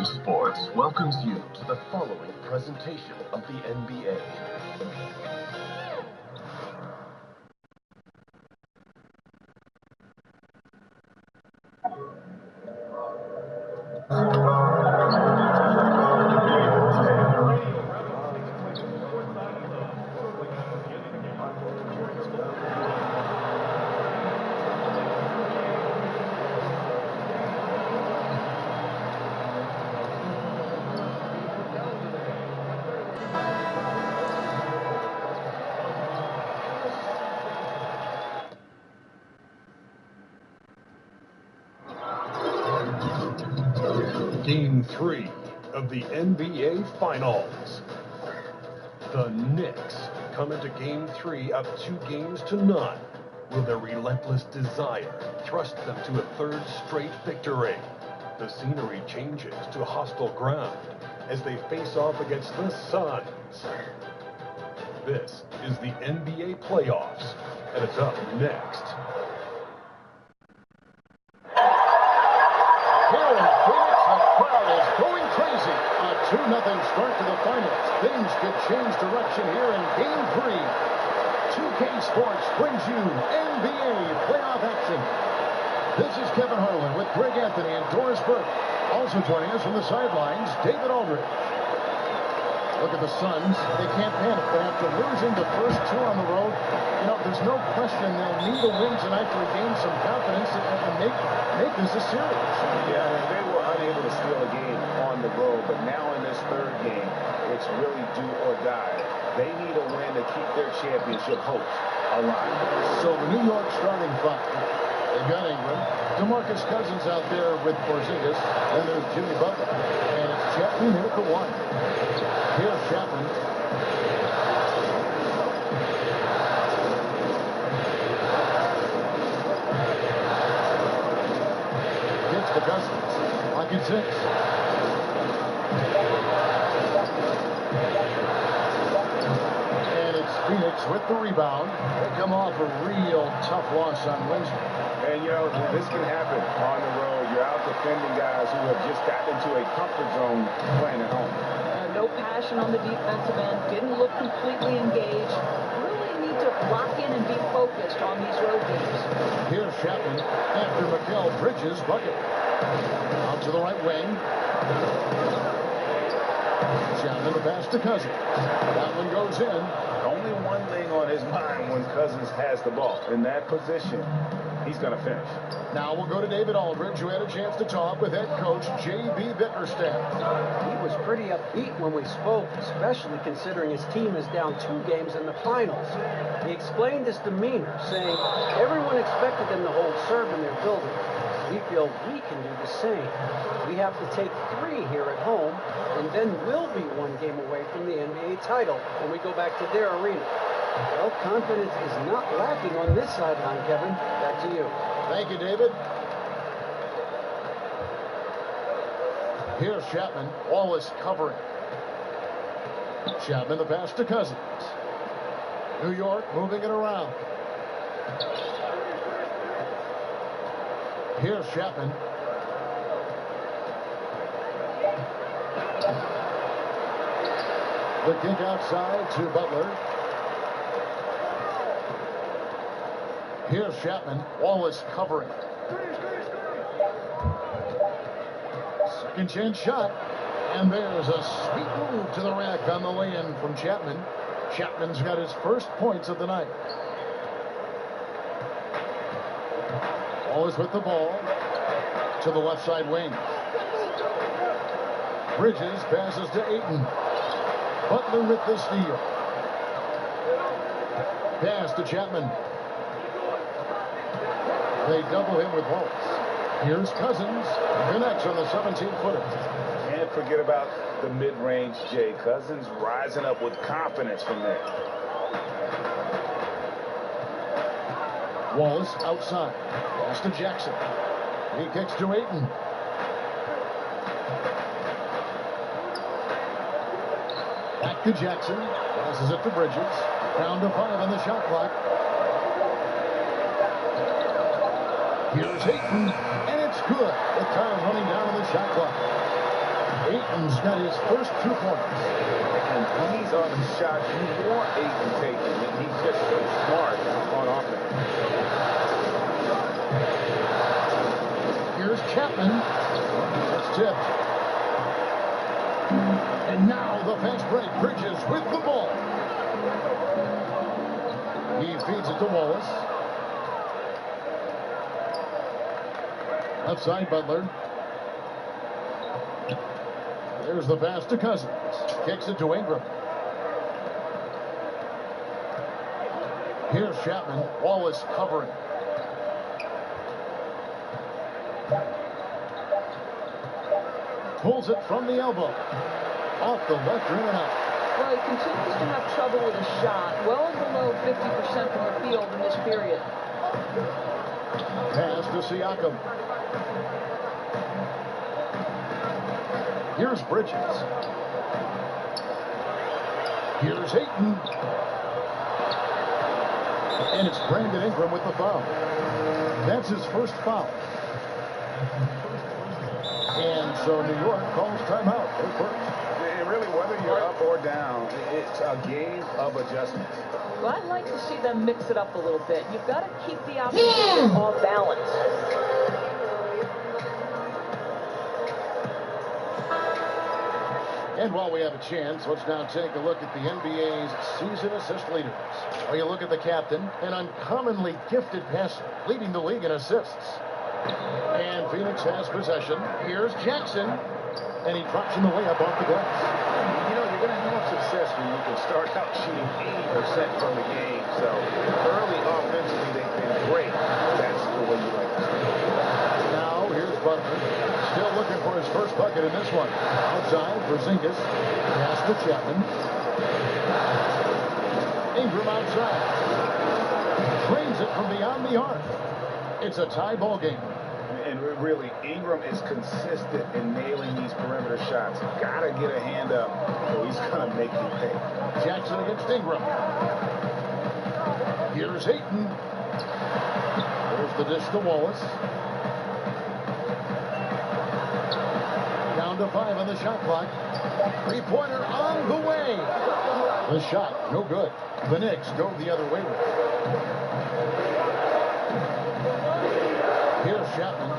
Game Sports welcomes you to the following presentation of the NBA. Game 3 of the NBA Finals. The Knicks come into Game 3 up 2-0. Will their relentless desire thrust them to a third straight victory? The scenery changes to hostile ground as they face off against the Suns. This is the NBA playoffs, and it's up next. Here in Phoenix, the crowd is going crazy. A 2-0 start to the finals. Things could change direction here in Game 3. 2K Sports brings you NBA playoff action. This is Kevin Harlan with Greg Anthony and Doris Burke. Also joining us from the sidelines, David Aldridge. Look at the Suns. They can't panic, but after losing the first two on the road, there's no question they'll need a win tonight to regain some confidence and make this a series. Yeah, they were unable to steal a game on the road, but now in this third game, it's really do or die. They need a win to keep their championship hopes alive. So the New York starting five. They've got Ingram, DeMarcus Cousins out there with Porzingis, then there's Jimmy Butler, and it's Chapman here for one. Here's Chapman. Gets to Cousins. Pocket six. And it's Phoenix with the rebound. They come off a real tough loss on Wednesday. And, this can happen on the road. You're out defending guys who have just gotten into a comfort zone playing at home. No passion on the defensive end. Didn't look completely engaged. Really need to lock in and be focused on these road games. Here's Chapman after Mikal Bridges' bucket. Out to the right wing. Chapman the pass to Cousins. That one goes in. Only one thing on his mind when Cousins has the ball. In that position, he's going to finish. Now we'll go to David Aldridge, who had a chance to talk with head coach J.B. Bickerstaff. He was pretty upbeat when we spoke, especially considering his team is down 2 games in the finals. He explained his demeanor, saying everyone expected them to hold serve in their building. We feel we can do the same. We have to take 3 here at home, and then we'll be 1 game away from the NBA title when we go back to their arena. Well, confidence is not lacking on this sideline, Kevin. Back to you. Thank you, David. Here's Chapman. Wallace covering. Chapman the pass to Cousins. New York moving it around. Here's Chapman. The kick outside to Butler. Here's Chapman. Wallace covering. Second chance shot. And there's a sweet move to the rack on the lay-in from Chapman. Chapman's got his first points of the night. Wallace with the ball to the left side wing. Bridges passes to Ayton. Butler with the steal. Pass to Chapman. They double him with Wallace. Here's Cousins. Connects on the 17-footer. Can't forget about the mid-range, Jay. Cousins rising up with confidence from there. Wallace outside. Pass to Jackson. He kicks to Ayton. Back to Jackson. Passes it to Bridges. Down to 5 on the shot clock. Here's Ayton, and it's good. The time running down on the shot clock. Ayton's got his first 2 points. And these are the shots you want Ayton taking. He's just so smart on offense. Here's Chapman. That's tipped. And now the fast break. Bridges with the ball. He feeds it to Wallace. Left side, Butler. There's the pass to Cousins. Kicks it to Ingram. Here's Chapman. Wallace covering. Pulls it from the elbow. Off the left rim and out. Well, he continues to have trouble with his shot. Well below 50% from the field in this period. Pass to Siakam. Here's Bridges. Here's Ayton. And it's Brandon Ingram with the foul. That's his first foul. And so New York calls timeout. Their first. And really, whether you're up or down, it's a game of adjustments. Well, I'd like to see them mix it up a little bit. You've got to keep the opposition off balance. And while we have a chance, let's now take a look at the NBA's season assist leaders. Well, you look at the captain, an uncommonly gifted passer, leading the league in assists. And Phoenix has possession. Here's Jackson. And he drops in the layup off the glass. You know, you're going to have success when you can start out shooting 80% from the game. So early offensively, they've been great. That's the way you like to start. Now, here's Butler. Still looking for his first bucket in this one. Outside for Zingas. Pass to Chapman. Ingram outside. Drains it from beyond the arc. It's a tie ball game. And really, Ingram is consistent in nailing these perimeter shots. Got to get a hand up, or he's going to make you pay. Jackson against Ingram. Here's Ayton. There's the dish to Wallace. Down to 5 on the shot clock. Three-pointer on the way. The shot, no good. The Knicks go the other way with it. Here's Chapman.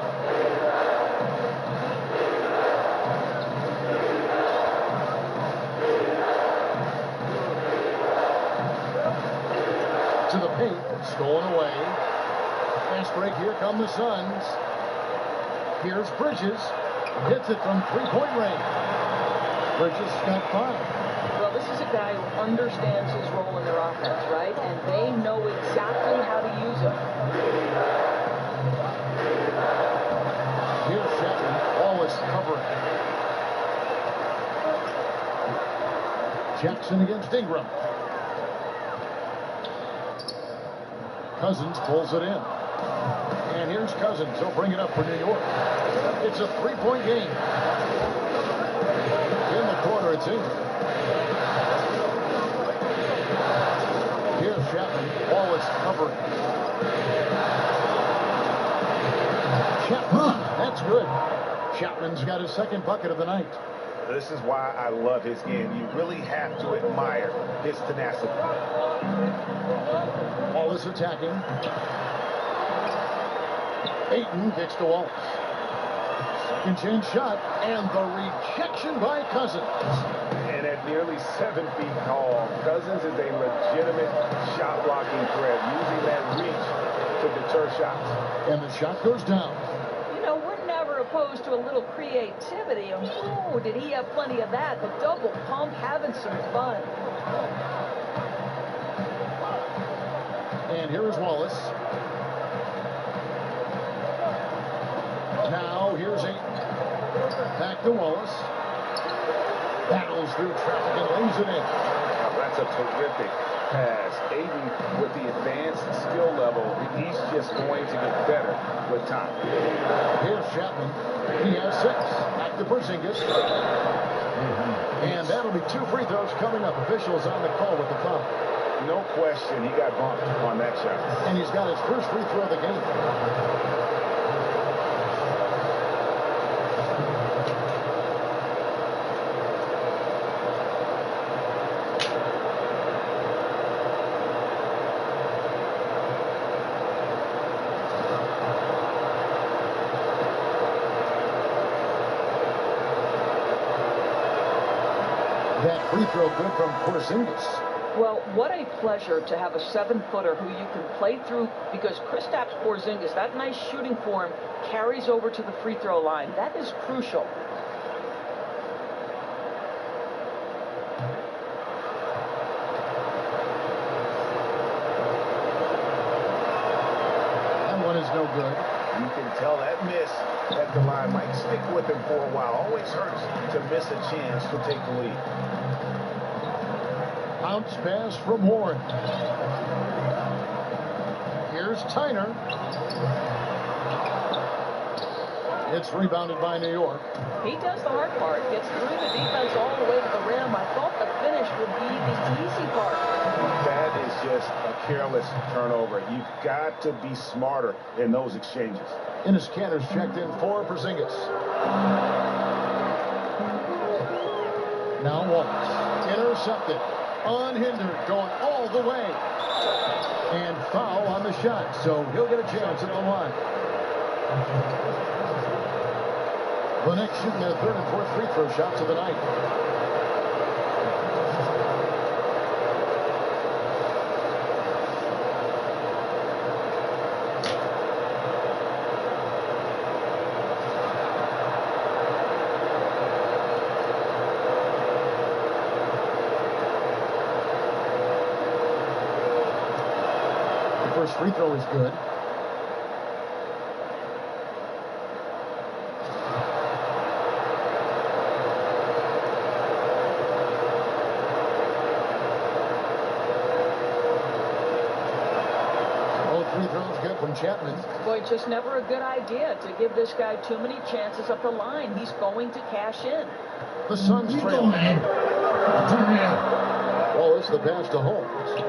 To the paint, stolen away. Fast break, here come the Suns. Here's Bridges. Hits it from three-point range. Bridges got 5. Well, this is a guy who understands his role in their offense, right? And they know exactly how to use him. Here's Chapman. Wallace covering. Jackson against Ingram. Cousins pulls it in. And here's Cousins. He'll bring it up for New York. It's a three-point game. In the corner, it's Ingram. Here's Chapman. Wallace covering. Chapman. That's good. Chapman's got his second bucket of the night. This is why I love his game. You really have to admire his tenacity. Wallace attacking. Ayton kicks to Wallace. Second chance shot, and the rejection by Cousins. And at nearly 7 feet tall, Cousins is a legitimate shot blocking threat, using that reach to deter shots. And the shot goes down. You know, we're never opposed to a little creativity. And, ooh, did he have plenty of that? The double pump, having some fun. And here is Wallace. Now here's Ayton. Back to Wallace. Battles through traffic and lays it in. That's a terrific pass. Ayton, with the advanced skill level, he's just going to get better with time. Here's Chapman. He has 6. Back to Porzingis. And that'll be 2 free throws coming up. Officials on the call with the foul. No question, he got bumped on that shot. And he's got his first free throw of the game. That free throw good from Porzingis. Well, what a pleasure to have a 7-footer who you can play through, because Kristaps Porzingis, that nice shooting form, carries over to the free throw line. That is crucial. That one is no good. You can tell that miss at the line might stick with him for a while. Always hurts to miss a chance to take the lead. Bounce pass from Warren. Here's Tyner. It's rebounded by New York. He does the hard part, gets through the defense all the way to the rim. I thought the finish would be the easy part. That is just a careless turnover. You've got to be smarter in those exchanges. Enes Kanter's checked in for Porzingis. Now Wallace. Intercepted. Unhindered. Going all the way. And foul on the shot. So he'll get a chance at the line. The Knicks shooting their third and fourth free throw shots of the night. The first free throw is good. From Chapman. Boy, just never a good idea to give this guy too many chances up the line. He's going to cash in. The Suns trail. Wallace, the pass to Holmes.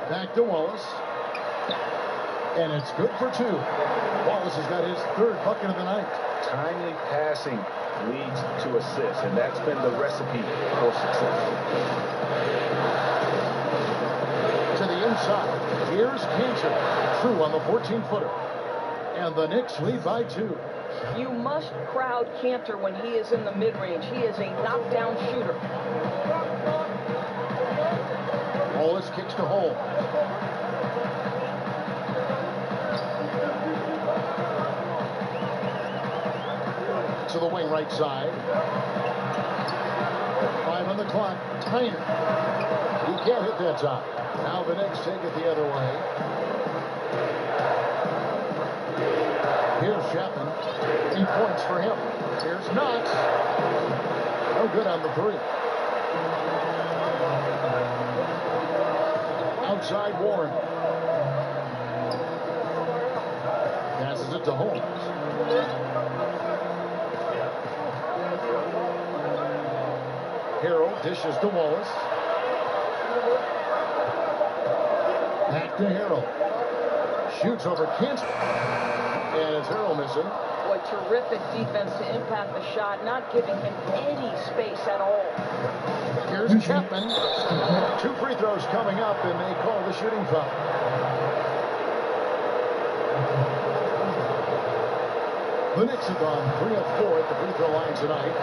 Back to Wallace. And it's good for two. Wallace has got his third bucket of the night. Timely passing leads to assists, and that's been the recipe for success. Inside. Here's Kanter. True on the 14-footer. And the Knicks lead by 2. You must crowd Kanter when he is in the mid-range. He is a knockdown shooter. Wallace kicks to Holmes. To the wing right side. 5 on the clock. Tyner. He can't hit that top. Now the Knicks take it the other way. Here's Chapman. 8 points for him. Here's Knox. No good on the 3. Outside Warren. Passes it to Holmes. Harrell dishes to Wallace. Back to Harrell. Shoots over Kent. And it's Harrell missing. Boy, terrific defense to impact the shot, not giving him any space at all. Here's Chapman. 2 free throws coming up, and they call the shooting foul. The Knicks have gone 3 of 4 at the free throw line tonight.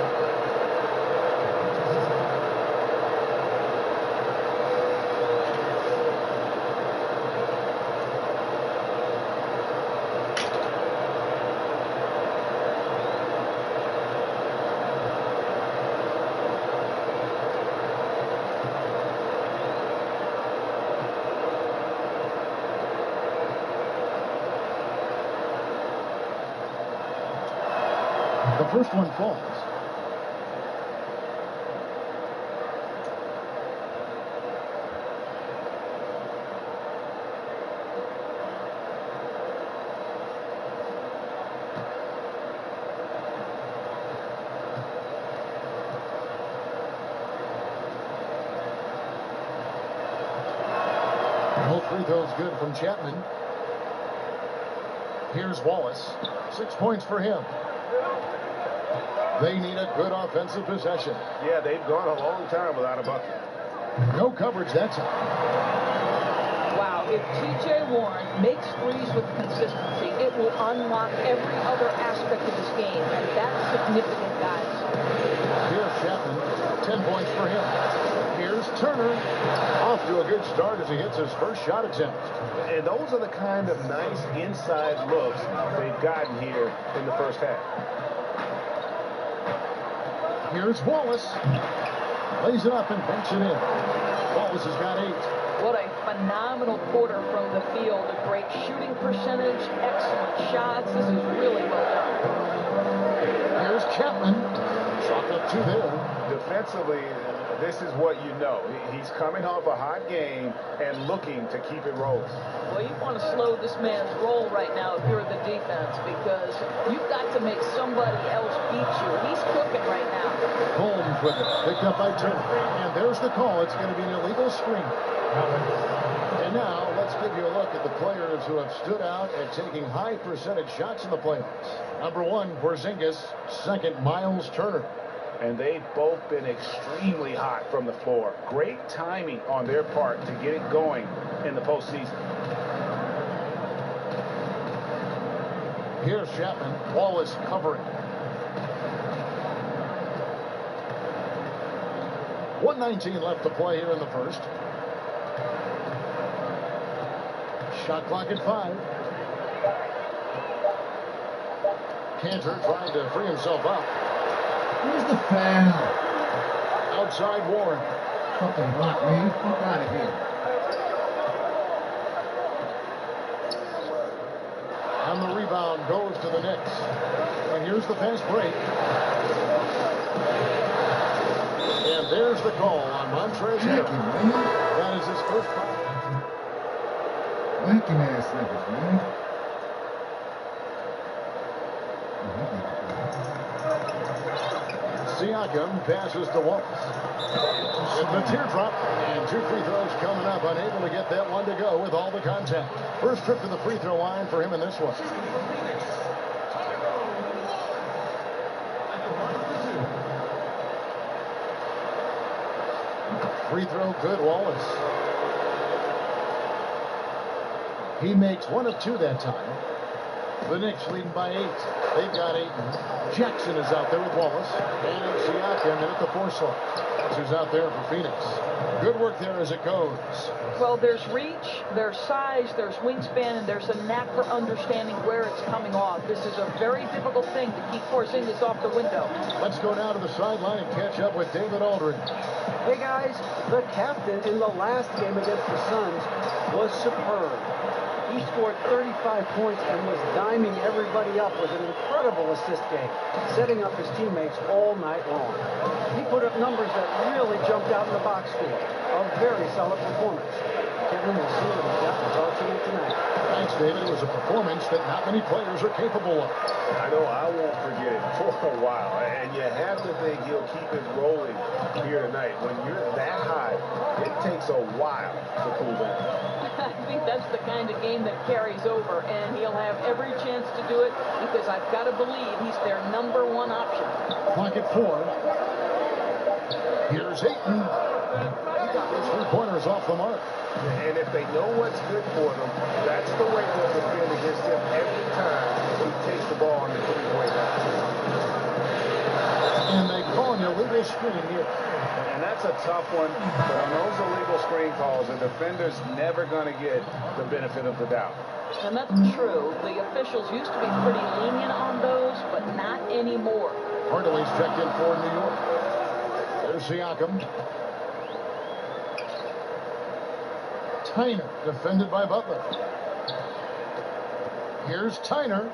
The first one falls. Both free throws good from Chapman. Here's Wallace. 6 points for him. They need a good offensive possession. Yeah, they've gone a long time without a bucket. No coverage that time. Wow, if T.J. Warren makes threes with consistency, it will unlock every other aspect aspect of this game, and that's significant, guys. Here's Chapman, 10 points for him. Here's Turner, off to a good start as he hits his first shot attempt. And those are the kind of nice inside looks they've gotten here in the first half. Here's Wallace. Lays it up and banks it in. Wallace has got 8. What a phenomenal quarter from the field. A great shooting percentage, excellent shots. This is really well done. Here's Chapman. Shot up 2 there. Defensively, this is what you know. He's coming off a hot game and looking to keep it rolling. Well, you want to slow this man's roll right now if you're the defense, because you've got to make somebody else beat you. He's cooking right now. Holmes with it. Picked up by Turner. And there's the call. It's going to be an illegal screen. And now let's give you a look at the players who have stood out at taking high percentage shots in the playoffs. Number 1, Porzingis. Second, Miles Turner. And they've both been extremely hot from the floor. Great timing on their part to get it going in the postseason. Here's Chapman. Wallace covering. 1:19 left to play here in the first. Shot clock at 5. Cantor trying to free himself up. Where's the foul? Outside Warren. Fucking block me. Fuck out of here. And the rebound goes to the Knicks. And here's the fast break. And there's the call on Montrezl Harrell. That is his first foul. Whacking ass niggas, man. Siakam passes to Wallace. With the teardrop, and 2 free throws coming up. Unable to get that one to go with all the contact. First trip to the free throw line for him in this one. Free throw good, Wallace. He makes 1 of 2 that time. The Knicks leading by 8. They've got 8. Jackson is out there with Wallace. And Siakam in at the 4 slot. That's who's out there for Phoenix. Good work there as it goes. Well, there's reach, there's size, there's wingspan, and there's a knack for understanding where it's coming off. This is a very difficult thing to keep Porzingis off the window. Let's go down to the sideline and catch up with David Aldridge. Hey guys, the captain in the last game against the Suns was superb. He scored 35 points and was diming everybody up with an incredible assist game, setting up his teammates all night long. He put up numbers that really jumped out in the box score. A very solid performance. Kevin, we'll see what he's got in regards to tonight. Thanks, David. It was a performance that not many players are capable of. I know I won't forget it for a while. And you have to think he'll keep it rolling here tonight. When you're that high, it takes a while to cool down. I think that's the kind of game that carries over, and he'll have every chance to do it because I've got to believe he's their number 1 option. Clock at 4. Here's Ayton. He got those 3-pointers off the mark. And if they know what's good for them, that's the way they'll defend against him every time he takes the ball on the 3-point line. And they call an illegal screen here. And that's a tough one, but on those illegal screen calls, the defender's never going to get the benefit of the doubt. And that's true. The officials used to be pretty lenient on those, but not anymore. Hardaway's checked in for New York. There's Siakam. Tyner, defended by Butler. Here's Tyner.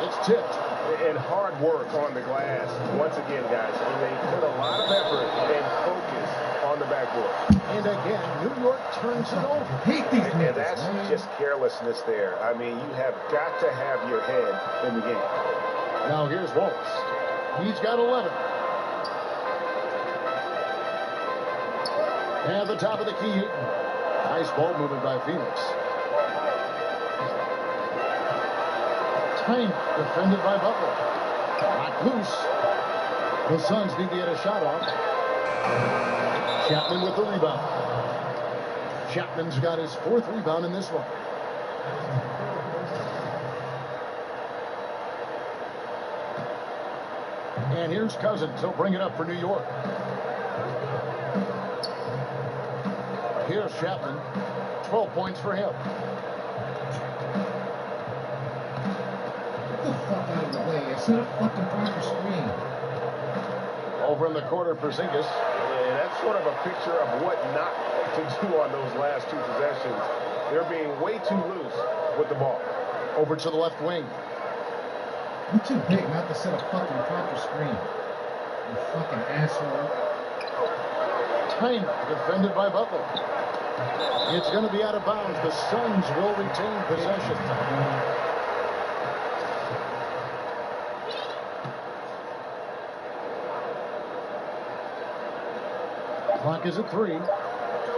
It's tipped. And hard work on the glass. Once again, guys, they put a lot of effort and focus on the backboard. And again, New York turns it over. And that's just carelessness there. I mean, you have got to have your head in the game. Now here's Wallace. He's got 11. And the top of the key. Nice ball movement by Phoenix. Tyner, defended by Butler. Knocked loose. The Suns need to get a shot off. Chapman with the rebound. Chapman's got his 4th rebound in this one. And here's Cousins. He'll bring it up for New York. Here's Chapman. 12 points for him. Get the fuck out of the way. I set a fucking proper screen. Over in the corner for Porzingis. Yeah, that's sort of a picture of what not to do on those last two possessions. They're being way too loose with the ball. Over to the left wing. You're too big not to set a fucking proper screen. You fucking asshole. Tyner, defended by Butler. It's going to be out of bounds. The Suns will retain possession. Clock is at 3.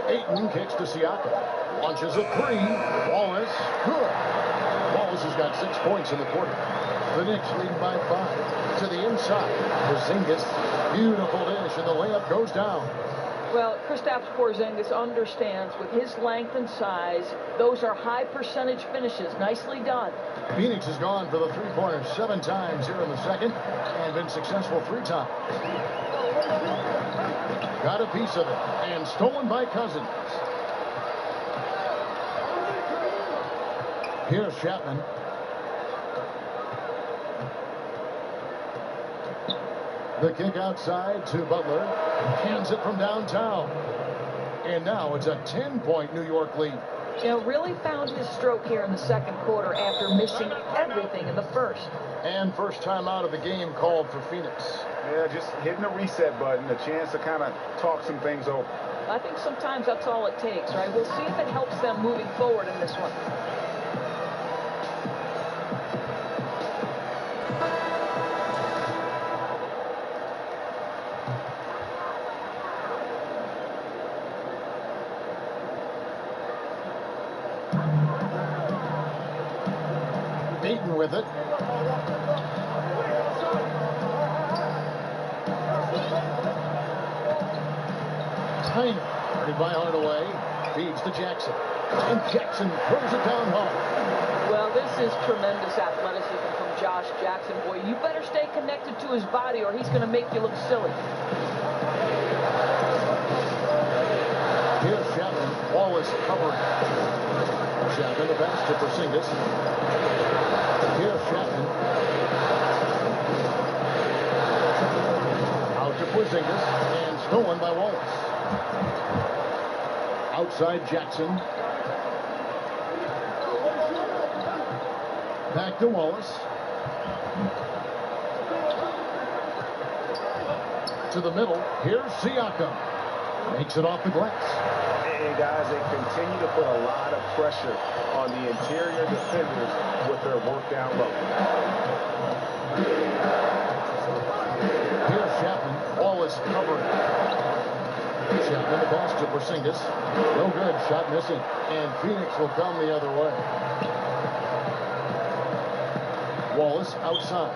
Ayton kicks to Siakam. Launches a 3. Wallace, good. Wallace has got 6 points in the quarter. The Knicks lead by 5. To the inside. Porzingis, beautiful dish, and the layup goes down. Well, Kristaps Porzingis understands with his length and size, those are high percentage finishes. Nicely done. Phoenix has gone for the three-pointer 7 times here in the second and been successful 3 times. Got a piece of it and stolen by Cousins. Here's Chapman. The kick outside to Butler. Hands it from downtown. And now it's a 10-point New York lead. You know, really found his stroke here in the second quarter after missing everything in the first. And first time out of the game called for Phoenix. Yeah, just hitting the reset button, a chance to kind of talk some things over. I think sometimes that's all it takes, right? We'll see if it helps them moving forward in this one. Ayton with it. Tyner, guarded by Hardaway, feeds to Jackson. And Jackson throws it down hard. Well, this is tremendous athleticism from Josh Jackson. Boy, you better stay connected to his body or he's going to make you look silly. Here's Chapman. Wallace covering. Chapman, the pass to Porzingis. Here's Chapman. Out to Porzingis and stolen by Wallace. Outside Jackson. Back to Wallace. To the middle. Here's Siakam. Makes it off the glass. And guys, they continue to put a lot of pressure on the interior defenders with their work down low. Here's Chapman. Wallace covering. Chapman the pass to Porzingis. No good. Shot missing. And Phoenix will come the other way. Wallace outside.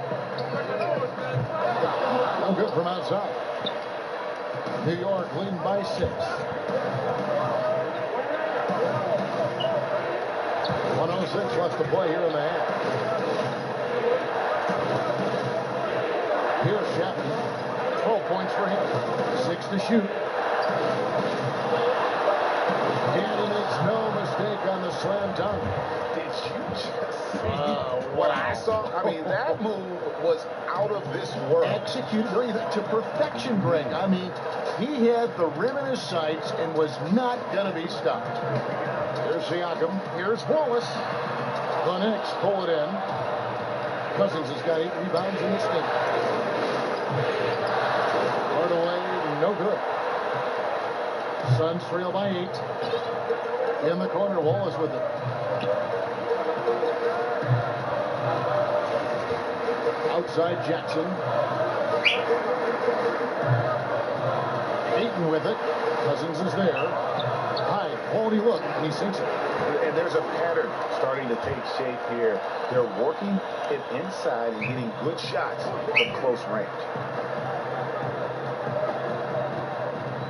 No good from outside. New York leading by 6. 1:06 left to play here in the half. Here's Chapman. 12 points for him. 6 to shoot. And he makes no mistake on the slam dunk. Did you just see what I saw? I mean, that move was out of this world. Executed to perfection, Greg. I mean, he had the rim in his sights and was not going to be stopped. Here's Siakam. Here's Wallace. The Knicks pull it in. Cousins has got 8 rebounds in this game. Hardaway, no good. Suns trail by 8. In the corner, Wallace with it. Outside Jackson. Ayton with it. Cousins is there. High quality look, and he sinks it. And there's a pattern starting to take shape here. They're working it inside and getting good shots from close range.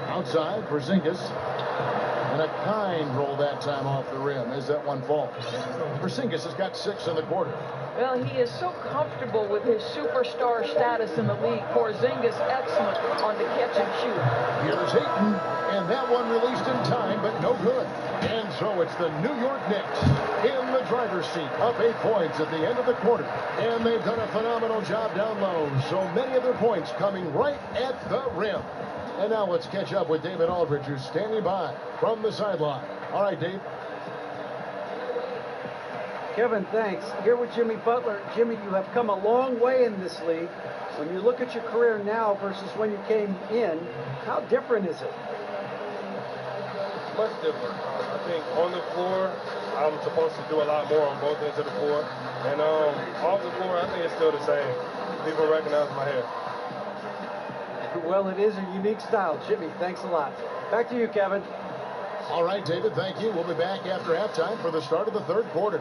Outside, Porzingis. And a kind roll that time off the rim as that one falls. Porzingis has got 6 in the quarter. Well, he is so comfortable with his superstar status in the league. Porzingis excellent on the catch and shoot. Here's Ayton, and that one released in time, but no good. And so it's the New York Knicks in the driver's seat, up 8 points at the end of the quarter. And they've done a phenomenal job down low. So many of their points coming right at the rim. And now let's catch up with David Aldridge, who's standing by from the sideline. All right, Dave. Kevin, thanks. Here with Jimmy Butler. Jimmy, you have come a long way in this league. When you look at your career now versus when you came in, how different is it? Much different. I think on the floor, I'm supposed to do a lot more on both ends of the floor. And off the floor, I think it's still the same. People recognize my hair. Well, it is a unique style. Jimmy, thanks a lot. Back to you, Kevin. All right, David, thank you. We'll be back after halftime for the start of the third quarter.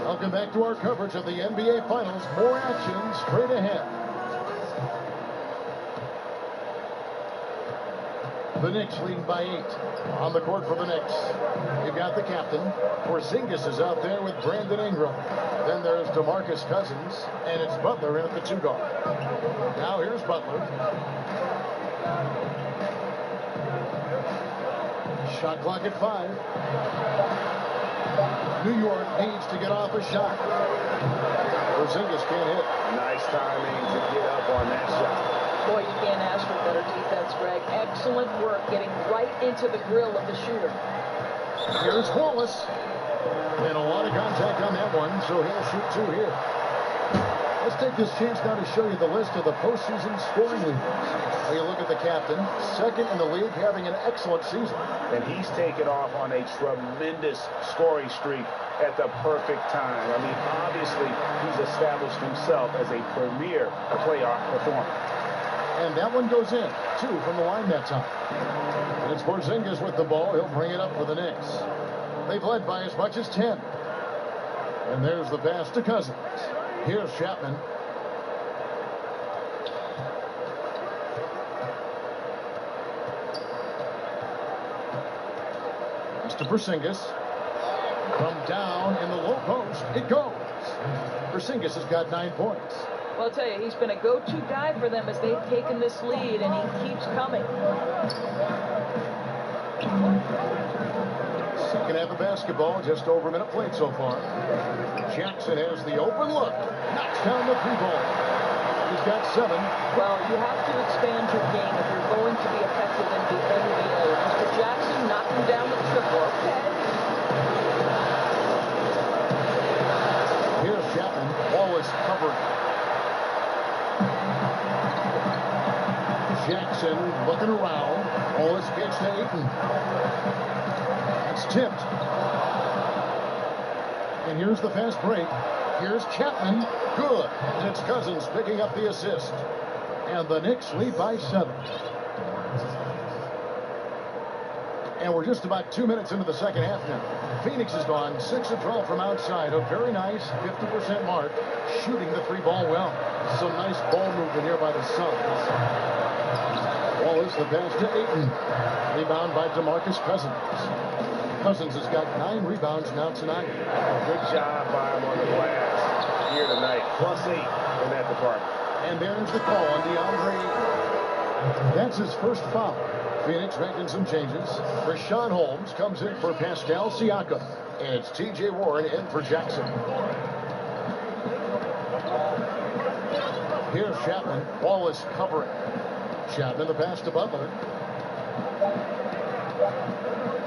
Welcome back to our coverage of the NBA Finals. More action straight ahead. The Knicks leading by 8. On the court for the Knicks, you've got the captain. Porzingis is out there with Brandon Ingram. Then there's DeMarcus Cousins, and it's Butler in at the 2 guard. Now here's Butler. Shot clock at 5. New York needs to get off a shot. Porzingis can't hit. Nice timing to get up on that shot. Boy, you can't ask for better defense, Greg. Excellent work getting right into the grill of the shooter. Here's Wallace. And a lot of contact on that one, so he'll shoot 2 here. Let's take this chance now to show you the list of the postseason scoring leaders. You look at the captain, second in the league, having an excellent season. And he's taken off on a tremendous scoring streak at the perfect time. I mean, obviously, he's established himself as a premier playoff performer. And that one goes in. 2 from the line that time. And it's Porzingis with the ball. He'll bring it up for the Knicks. They've led by as much as 10. And there's the pass to Cousins. Here's Chapman. It's to Porzingis. From down in the low post, it goes. Porzingis has got 9 points. Well, I'll tell you, he's been a go-to guy for them as they've taken this lead, and he keeps coming. Second half of basketball, just over a minute played so far. Jackson has the open look. Knocks down the 3-ball. He's got 7. Well, you have to expand your game if you're going to be effective in the NBA. Mr. Jackson knocking down the triple. Okay. Here's Chapman. Wallace covered. Jackson looking around. Wallace gets to Ayton. It's tipped. And here's the fast break. Here's Chapman. Good. And it's Cousins picking up the assist. And the Knicks lead by 7. And we're just about 2 minutes into the second half now. Phoenix has gone 6 of 12 from outside. A very nice 50% mark. Shooting the 3-ball well. Some nice ball movement here by the Suns. Wallace, the pass to Ayton. Rebound by DeMarcus Cousins. Cousins has got 9 rebounds now tonight. Good job by him on the glass here tonight. +8 in that department. And there's the call on DeAndre. That's his first foul. Phoenix making some changes. Rashawn Holmes comes in for Pascal Siakam. And it's T.J. Warren in for Jackson. Here's Chapman. Wallace covering. Chapman the pass to Butler.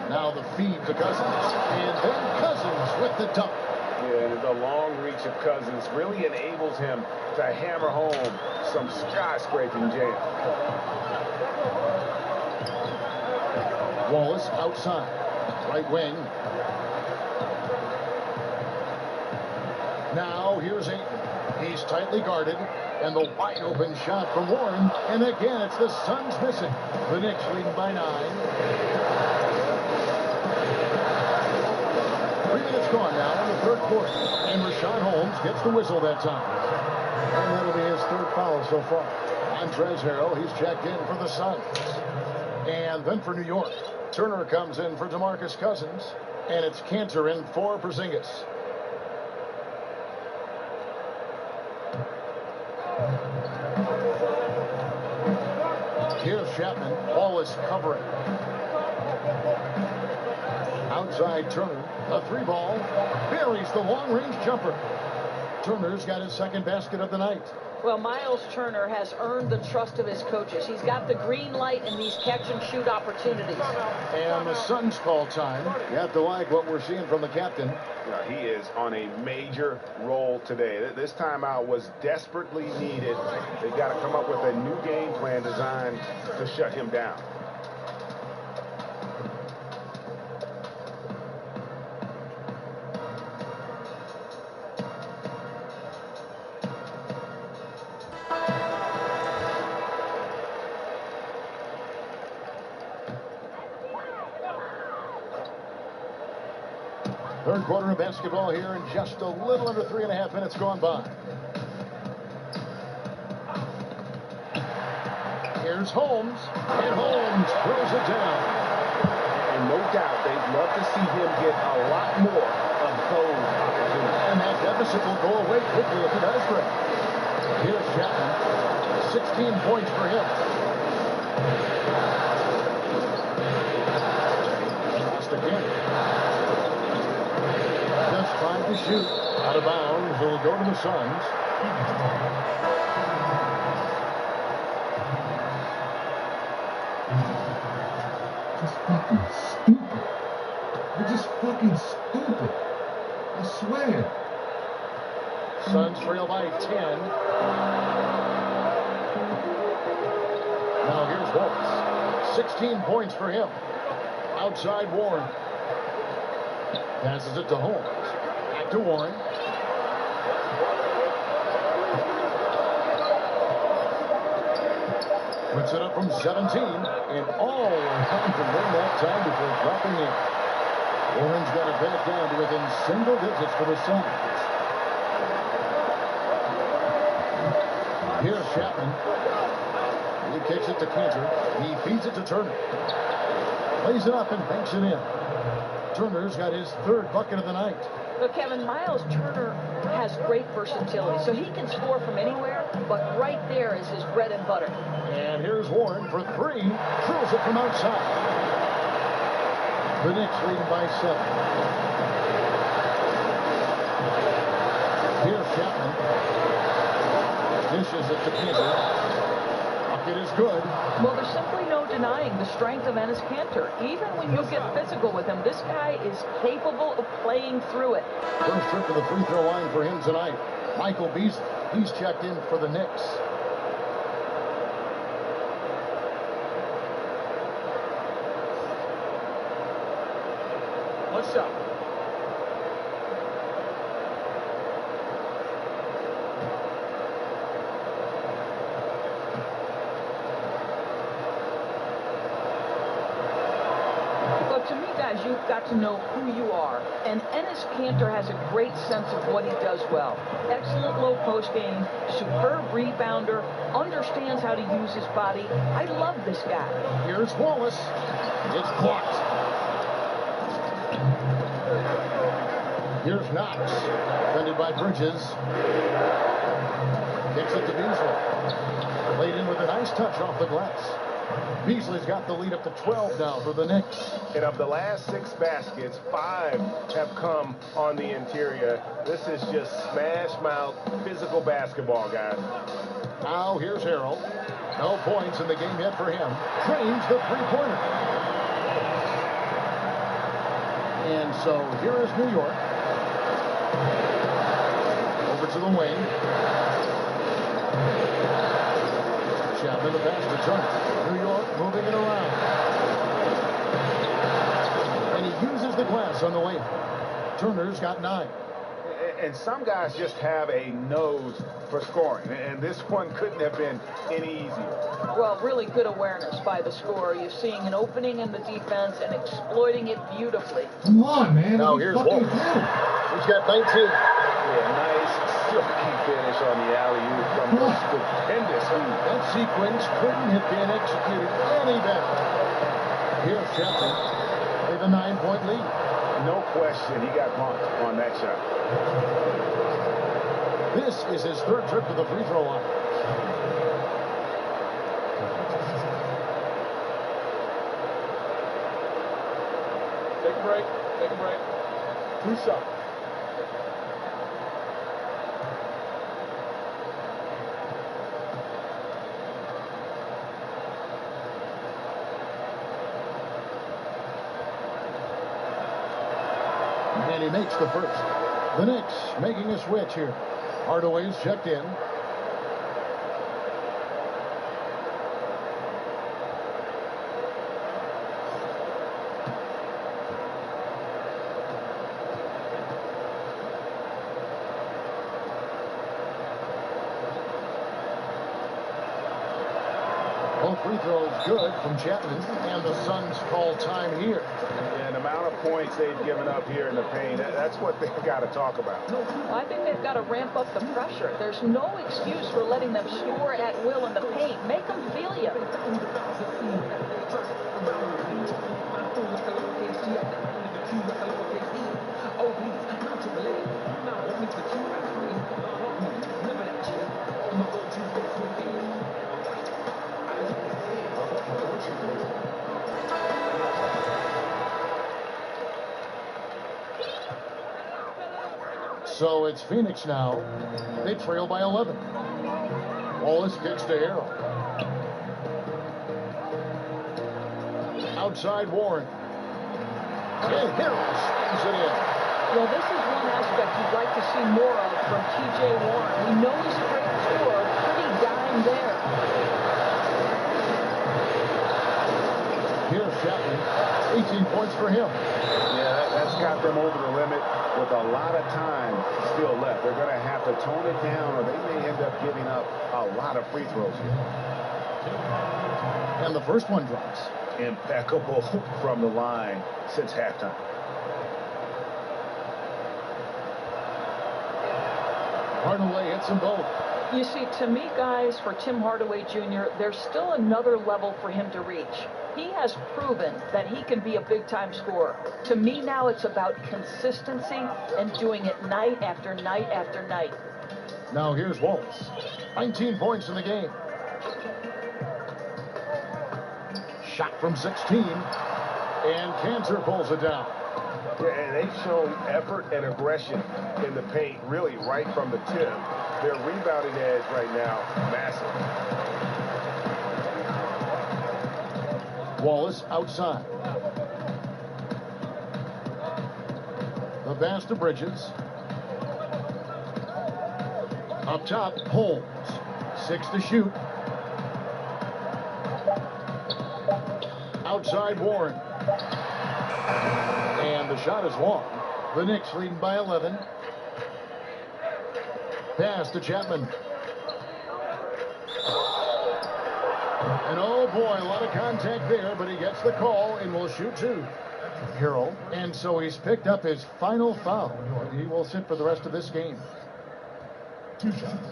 Now the feed to Cousins. And then Cousins with the dunk. Yeah, the long reach of Cousins really enables him to hammer home some skyscraping jam. Wallace outside. Right wing. Now here's Ayton. He's tightly guarded. And the wide open shot from Warren. And again, it's the Suns missing. The Knicks leading by 9. 3 minutes gone now in the third quarter. And Rashawn Holmes gets the whistle that time. And that'll be his third foul so far. Montrezl Harrell, he's checked in for the Suns. And then for New York, Turner comes in for DeMarcus Cousins. And it's Cantor in for Porzingis. Here's Chapman. Ball is covering. Outside Turner. A 3-ball. Buries the long-range jumper. Turner's got his second basket of the night. Well, Miles Turner has earned the trust of his coaches. He's got the green light in these catch-and-shoot opportunities. And the Suns call time. You have to like what we're seeing from the captain. He is on a major role today. This timeout was desperately needed. They've got to come up with a new game plan designed to shut him down. Third quarter of basketball here in just a little under 3.5 minutes gone by. Here's Holmes, and Holmes throws it down. And no doubt they'd love to see him get a lot more of those opportunities. And that deficit will go away quickly if he does break. Here's Chapman, 16 points for him. Lost again. Trying to shoot. Out of bounds. It'll go to the Suns. Just fucking stupid. They're just fucking stupid. I swear. Suns trail by 10. Now here's Wallace. 16 points for him. Outside Warren. Passes it to Holmes. Back to Warren. Puts it up from 17. And all trying to win that time before dropping in. Warren's got it back down to within single digits for the Suns. Here's Chapman. He kicks it to Cantor. He feeds it to Turner. Plays it up and banks it in. Turner's got his third bucket of the night. Look, Kevin, Miles Turner has great versatility, so he can score from anywhere, but right there is his bread and butter. And here's Warren for 3. Drills it from outside. The Knicks leading by 7. Here's Chapman. Dishes it to Cantor. Bucket is good. Well, there's simply no denying the strength of Enes Kanter. Even when you get physical with him, this guy is capable of playing through it. First trip to the free throw line for him tonight. Michael Beasley, he's checked in for the Knicks. What's up? To me, guys, you've got to know who you are. And Enes Kanter has a great sense of what he does well. Excellent low post game, superb rebounder, understands how to use his body. I love this guy. Here's Wallace. It's blocked. Here's Knox. Defended by Bridges. Kicks it to Beasley. Played in with a nice touch off the glass. Beasley's got the lead up to 12 now for the Knicks. And of the last 6 baskets, 5 have come on the interior. This is just smash mouth physical basketball, guys. Now here's Harrell. No points in the game yet for him. Drains the three-pointer. And so here is New York. Over to the wing. Chapman the pass to Turner. New York moving it around. And he the glass on the way. Turner's got 9. And some guys just have a nose for scoring, and this one couldn't have been any easier. Well, really good awareness by the scorer. You're seeing an opening in the defense and exploiting it beautifully. Come on, man. Now Let me here's fucking Wolf. do. He's got 19. Yeah, nice silky finish on the alley-oop from the stupendous lead. That sequence couldn't have been executed any better. Here's Sheffield with a 9-point lead. No question, he got bumped on that shot. This is his 3rd trip to the free throw line. Take a break. Take a break. 2 shots. And he makes the first. The Knicks making a switch here. Hardaway's checked in. Both free throws good from Chapman, and the Suns call time here. And the amount of points they've given up here in the paint, that's what they've got to talk about. Well, I think they've got to ramp up the pressure. There's no excuse for letting them score at will in the paint. Make them feel you. So it's Phoenix now. They trail by 11. Wallace kicks to Harrell. Outside Warren. And Harrell slams it in. Well, this is one aspect you'd like to see more of from T.J. Warren. We know he's a great scorer. Pretty dime there. Here's Chapman. 18 points for him. Yeah, that's got them over the limit with a lot of time still left. They're going to have to tone it down, or they may end up giving up a lot of free throws here. And the first one drops. Impeccable from the line since halftime. Hardaway hits them both. You see, to me, guys, for Tim Hardaway Jr., there's still another level for him to reach. He has proven that he can be a big-time scorer. To me now, it's about consistency and doing it night after night after night. Now here's Wallace. 19 points in the game. Shot from 16. And Cantor pulls it down. Yeah, and they've shown effort and aggression in the paint, really right from the tip. Their rebounding edge right now, massive. Wallace outside. The pass to Bridges. Up top, Holmes. 6 to shoot. Outside Warren. And the shot is long. The Knicks leading by 11. Pass to Chapman. And oh boy, a lot of contact there, but he gets the call and will shoot 2. Harrell. And so he's picked up his final foul. He will sit for the rest of this game. 2 shots.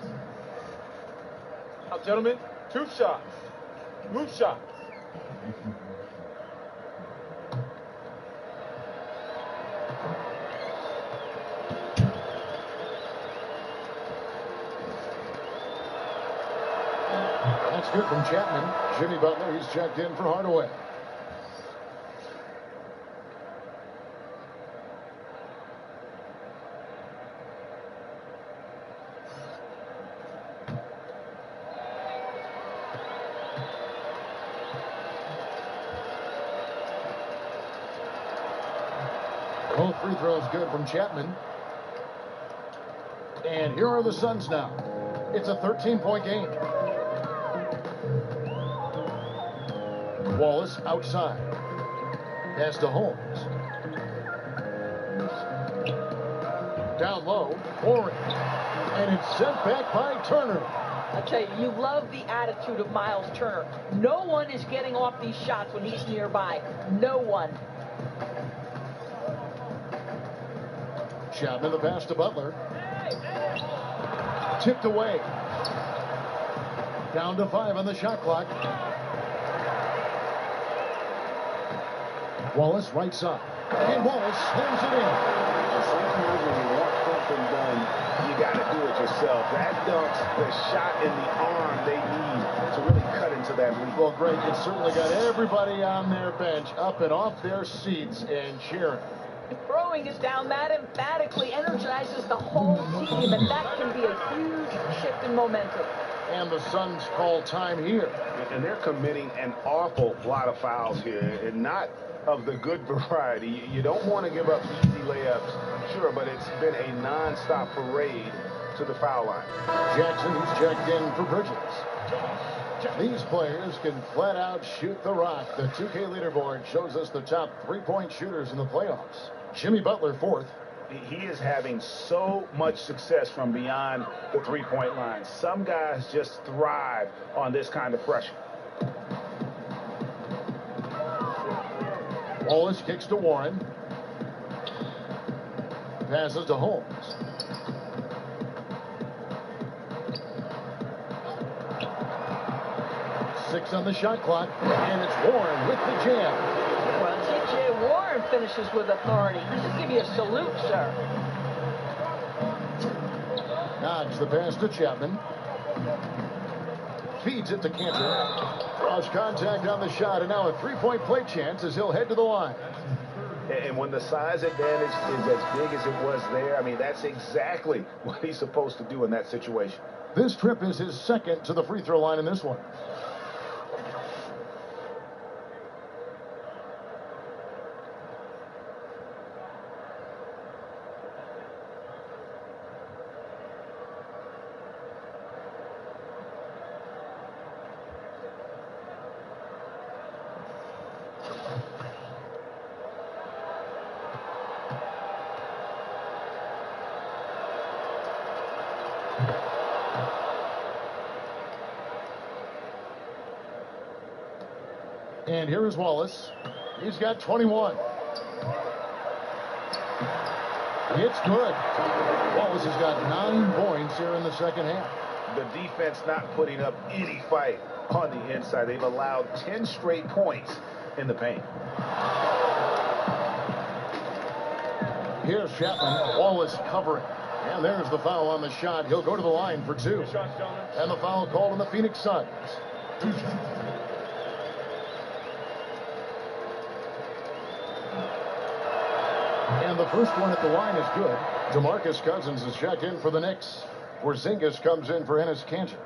Now, gentlemen, 2 shots. Move shots. That's good from Chapman. Jimmy Butler, he's checked in for Hardaway. Both free throws good from Chapman. And here are the Suns now. It's a 13-point game. Wallace outside. Pass to Holmes. Down low, Warren. And it's sent back by Turner. I tell you, you love the attitude of Miles Turner. No one is getting off these shots when he's nearby. No one. Chapman the pass to Butler. Tipped away. Down to 5 on the shot clock. Wallace right side. And Wallace slams it in. Sometimes when you want something done, you got to do it yourself. That dunk's the shot in the arm they need to really cut into that lead. Well, Greg, it certainly got everybody on their bench up and off their seats and cheering. Throwing it down that emphatically energizes the whole team, and that can be a huge shift in momentum. And the Suns call time here. And they're committing an awful lot of fouls here, and not of the good variety. You don't want to give up easy layups, sure, but it's been a non-stop parade to the foul line. Jackson, who's checked in for Bridges. These players can flat out shoot the rock. The 2K leaderboard shows us the top 3-point shooters in the playoffs. Jimmy Butler, 4th. He is having so much success from beyond the three-point line. Some guys just thrive on this kind of pressure. Wallace kicks to Warren. Passes to Holmes. Six on the shot clock, and it's Warren with the jam. Well, T.J. Warren finishes with authority. Just give you a salute, sir. Dodge the pass to Chapman. Feeds it to Cantor. Draws contact on the shot, and now a 3-point play chance as he'll head to the line. And when the size advantage is as big as it was there, I mean, that's exactly what he's supposed to do in that situation. This trip is his second to the free throw line in this one. And here is Wallace. He's got 21. It's good. Wallace has got 9 points here in the second half. The defense not putting up any fight on the inside. They've allowed 10 straight points in the paint. Here's Chapman. Wallace covering. And there's the foul on the shot. He'll go to the line for 2. And the foul called on the Phoenix Suns. And the first one at the line is good. DeMarcus Cousins is checked in for the Knicks. Porzingis comes in for Enes Kanter.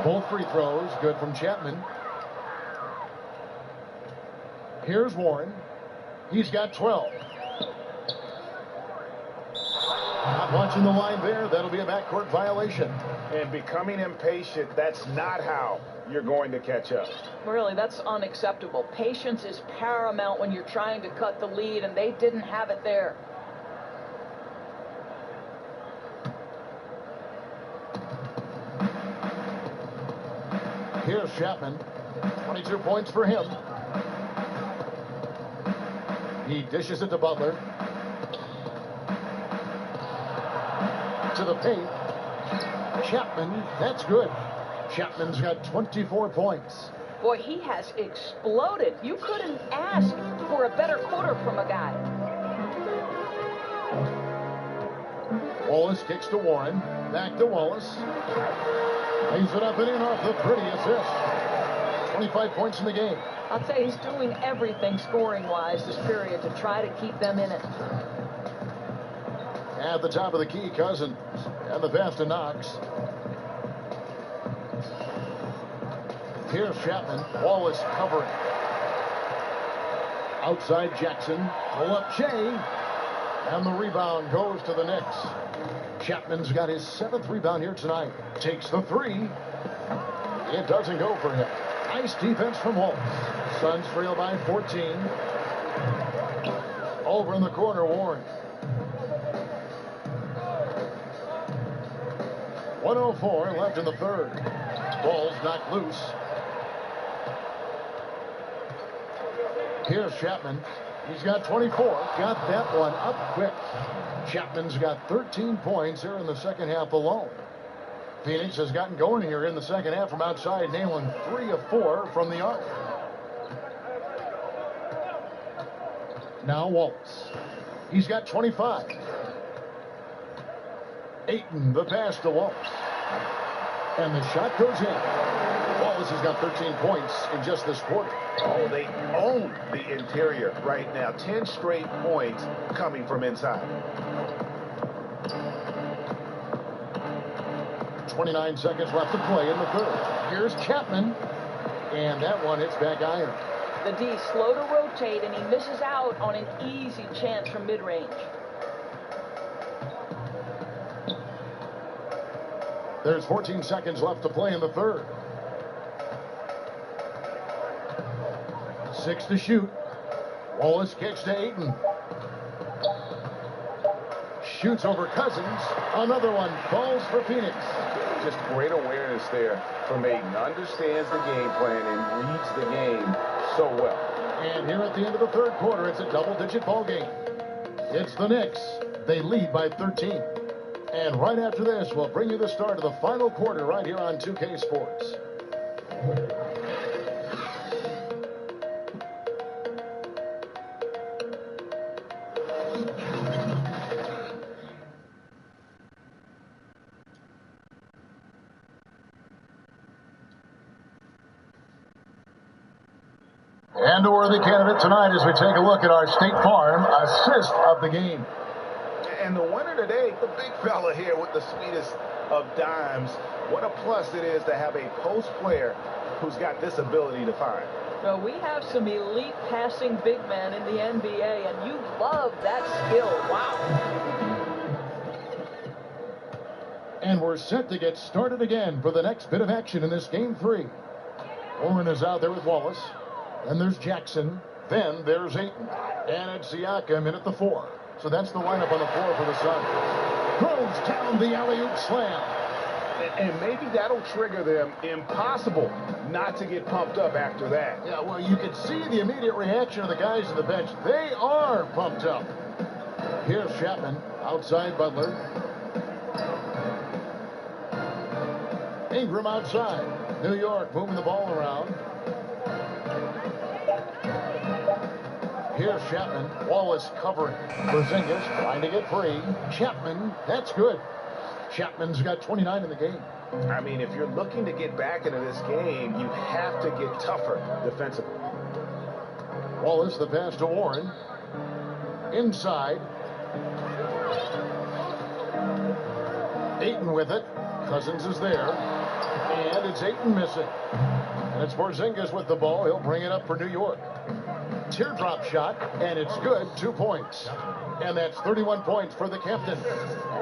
Both free throws good from Chapman. Here's Warren. He's got 12. Not watching the line there. That'll be a backcourt violation. And becoming impatient, that's not how you're going to catch up. Really, that's unacceptable. Patience is paramount when you're trying to cut the lead, and they didn't have it there. Here's Chapman. 22 points for him. He dishes it to Butler. To the paint. Chapman, that's good. Chapman's got 24 points. Boy, he has exploded. You couldn't ask for a better quarter from a guy. Wallace kicks to Warren. Back to Wallace. Lays it up and in off the pretty assist. 25 points in the game. I'll say he's doing everything scoring-wise this period to try to keep them in it. At the top of the key, Cousins. And the pass to Knox. Here's Chapman. Wallace covering. Outside Jackson. Pull up Shea. And the rebound goes to the Knicks. Chapman's got his 7th rebound here tonight. Takes the 3. It doesn't go for him. Nice defense from Wallace. Suns trail by 14. Over in the corner, Warren. 1:04 left in the third. Ball's knocked loose. Here's Chapman. He's got 24. Got that one up quick. Chapman's got 13 points here in the second half alone. Phoenix has gotten going here in the second half from outside, nailing 3 of 4 from the arc. Now Wallace. He's got 25. Ayton, the pass to Wallace. And the shot goes in. Wallace has got 13 points in just this quarter. Oh, they own the interior right now. 10 straight points coming from inside. 29 seconds left to play in the third. Here's Chapman. And that one hits back iron. The D slow to rotate, and he misses out on an easy chance from mid-range. There's 14 seconds left to play in the third. 6 to shoot. Wallace kicks to Ayton. Shoots over Cousins. Another one falls for Phoenix. Just great awareness there from Ayton. Understands the game plan and reads the game so well. And here at the end of the third quarter, it's a double-digit ball game. It's the Knicks. They lead by 13. And right after this, we'll bring you the start of the final quarter right here on 2K Sports. And a worthy candidate tonight as we take a look at our State Farm assist of the game. And the winner today, the big fella here with the sweetest of dimes. What a plus it is to have a post player who's got this ability to find. So we have some elite passing big men in the NBA, and you love that skill. Wow. And we're set to get started again for the next bit of action in this game 3. Warren is out there with Wallace. Then there's Jackson. Then there's Ayton. And it's Siakam in at the 4. So that's the lineup on the floor for the Suns. Throws down the alley-oop slam. And maybe that'll trigger them. Impossible not to get pumped up after that. Yeah, well, you can see the immediate reaction of the guys on the bench. They are pumped up. Here's Chapman. Outside Butler. Ingram outside. New York moving the ball around. Here's Chapman. Wallace covering. Porzingis trying to get free. Chapman, that's good. Chapman's got 29 in the game. I mean, if you're looking to get back into this game, you have to get tougher defensively. Wallace, the pass to Warren. Inside. Ayton with it. Cousins is there. And it's Ayton missing. And it's Porzingis with the ball. He'll bring it up for New York. Teardrop shot, and it's good. 2 points. And that's 31 points for the captain.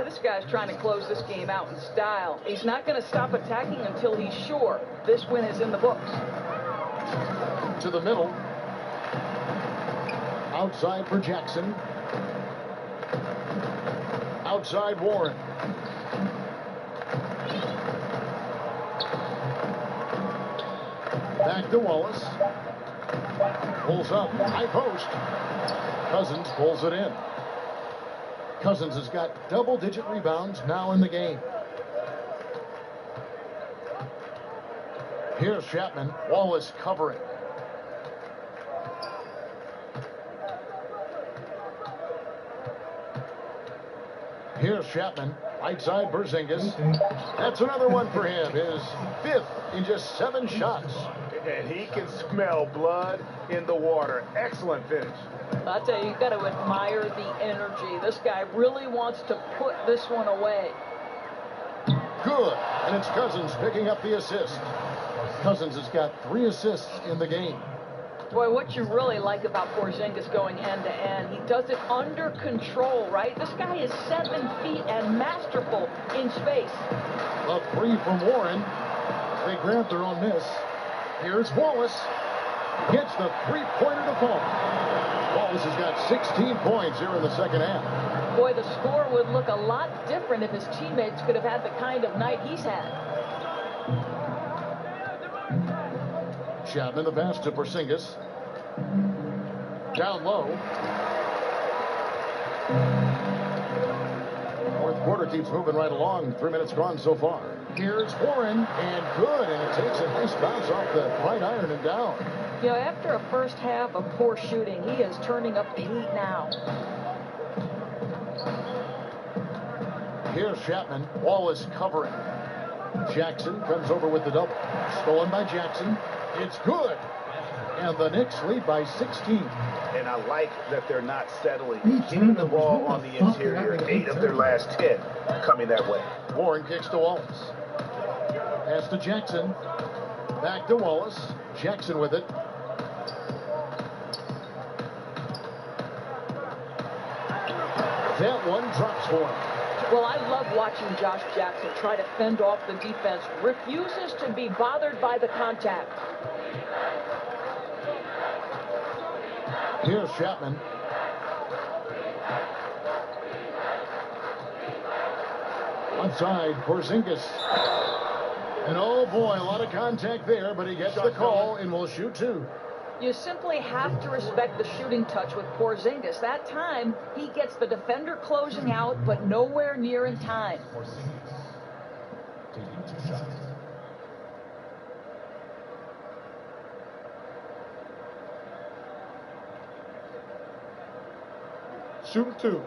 This guy's trying to close this game out in style. He's not going to stop attacking until he's sure this win is in the books. To the middle. Outside for Jackson. Outside Warren. Back to Wallace. Pulls up, high post. Cousins pulls it in. Cousins has got double-digit rebounds now in the game. Here's Chapman. Wallace covering. Here's Chapman. Right side, Porzingis. That's another one for him. His 5th in just 7 shots. And he can smell blood in the water. Excellent finish. I tell you, you've got to admire the energy. This guy really wants to put this one away. Good. And it's Cousins picking up the assist. Cousins has got 3 assists in the game. Boy, what you really like about Porzingis going end-to-end, he does it under control, right? This guy is 7 feet and masterful in space. A three from Warren. They grab their own miss. Here's Wallace. Gets the three-pointer to fall. Wallace has got 16 points here in the second half. Boy, the score would look a lot different if his teammates could have had the kind of night he's had. Chapman, the pass to Porzingis. Down low. Fourth quarter keeps moving right along. 3 minutes gone so far. Here's Warren, and good, and it takes a nice bounce off the right iron and down. You know, after a first half of poor shooting, he is turning up the heat now. Here's Chapman. Wallace covering. Jackson comes over with the double. Stolen by Jackson. It's good. And the Knicks lead by 16. And I like that they're not settling. Keeping the ball on the interior. 8 of their last 10 coming that way. Warren kicks to Wallace. Pass to Jackson. Back to Wallace. Jackson with it. That one drops for him. Well, I love watching Josh Jackson try to fend off the defense. Refuses to be bothered by the contact. Here's Chapman. Outside, Porzingis. And oh boy, a lot of contact there, but he gets the call and will shoot two. You simply have to respect the shooting touch with Porzingis. That time, he gets the defender closing out, but nowhere near in time. Taking 2 shots. Shoot two.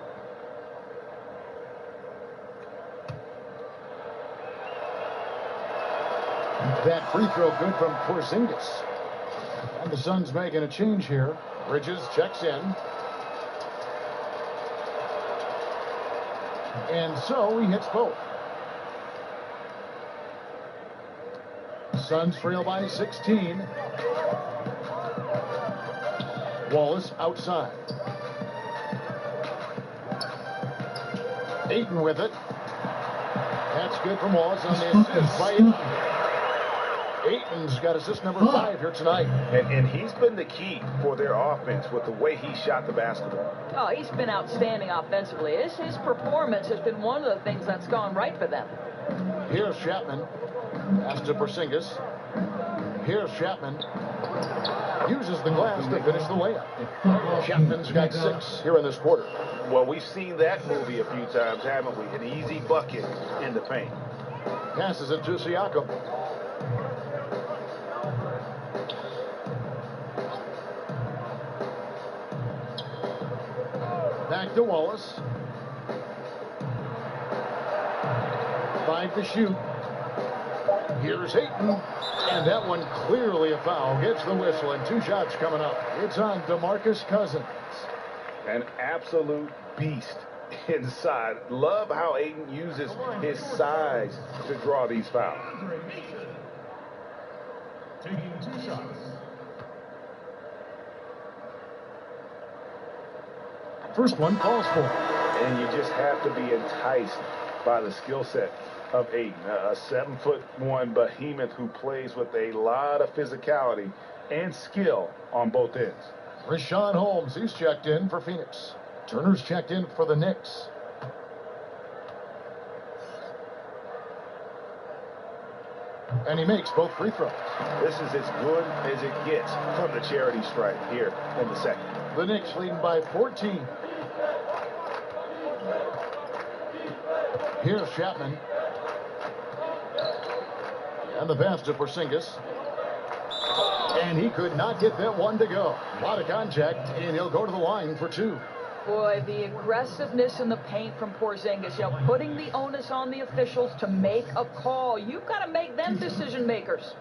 That free throw good from Porzingis. And the Suns making a change here. Bridges checks in. And so he hits both. Suns trail by 16. Wallace outside. Ayton with it. That's good from Wallace on the assist by Ayton. Ayton's got assist number 5 here tonight. And he's been the key for their offense with the way he shot the basketball. Oh, he's been outstanding offensively. His performance has been one of the things that's gone right for them. Here's Chapman. Pass to Porzingis. Here's Chapman. Uses the glass to finish the layup. Chapman's got 6 here in this quarter. Well, we've seen that movie a few times, haven't we? An easy bucket in the paint. Passes it to Siakam. Back to Wallace. 5 to shoot. Here's Ayton. And that one clearly a foul. Gets the whistle and 2 shots coming up. It's on DeMarcus Cousins. An absolute beast inside. Love how Ayton uses his size to draw these fouls. Taking 2 shots. First one calls for. And you just have to be enticed by the skill set of Ayton, a 7'1" behemoth who plays with a lot of physicality and skill on both ends. Rashawn Holmes, he's checked in for Phoenix. Turner's checked in for the Knicks. And he makes both free throws. This is as good as it gets from the charity stripe here in the second. The Knicks leading by 14. Here's Chapman. And the pass to Porzingis. And he could not get that one to go. A lot of contact, and he'll go to the line for 2. Boy, the aggressiveness in the paint from Porzingis, you know, putting the onus on the officials to make a call. You've got to make them decision makers.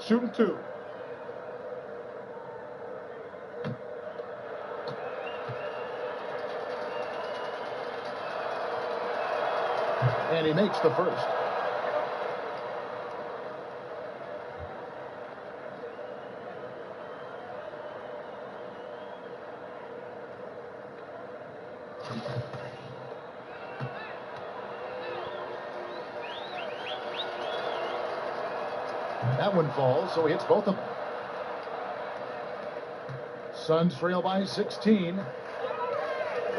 Shooting 2. And he makes the first. That one falls, so he hits both of them. Suns trail by 16.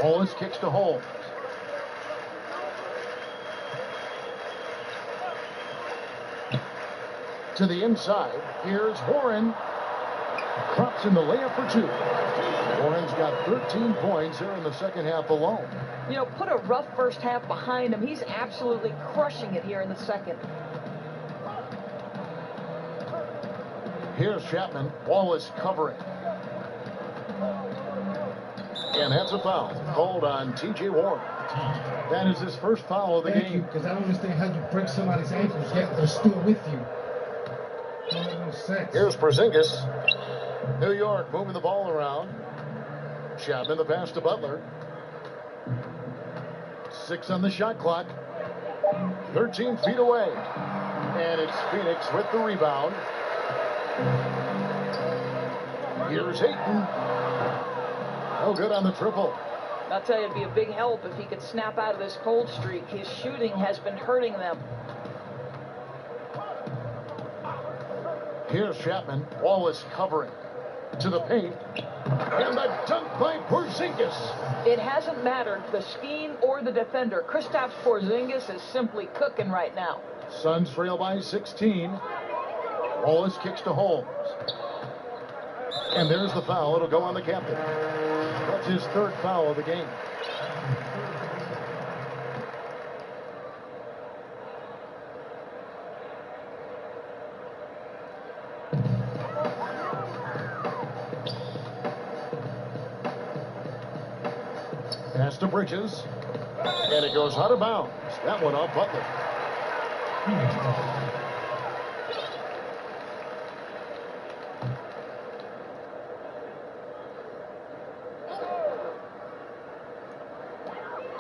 Wallace kicks to Holmes. To the inside. Here's Warren. Drops in the layup for two. Warren's got 13 points here in the second half alone. You know, put a rough first half behind him. He's absolutely crushing it here in the second. Here's Chapman. Wallace covering. And that's a foul called on T.J. Warren. That is his first foul of the Thank you, game. because I don't understand how you break somebody's ankles yet they're still with you. Don't make no sense. Here's Porzingis. New York moving the ball around. Chapman the pass to Butler. 6 on the shot clock. 13 feet away. And it's Phoenix with the rebound. Here's Ayton. No good on the triple. I'll tell you, it'd be a big help if he could snap out of this cold streak. His shooting has been hurting them. Here's Chapman. Wallace covering. To the paint. And the dunk by Porzingis. It hasn't mattered the scheme or the defender. Kristaps Porzingis is simply cooking right now. Suns trail by 16. Wallace kicks to Holmes. And there's the foul. It'll go on the captain. That's his third foul of the game. Pass to Bridges. And it goes out of bounds. That one off Butler.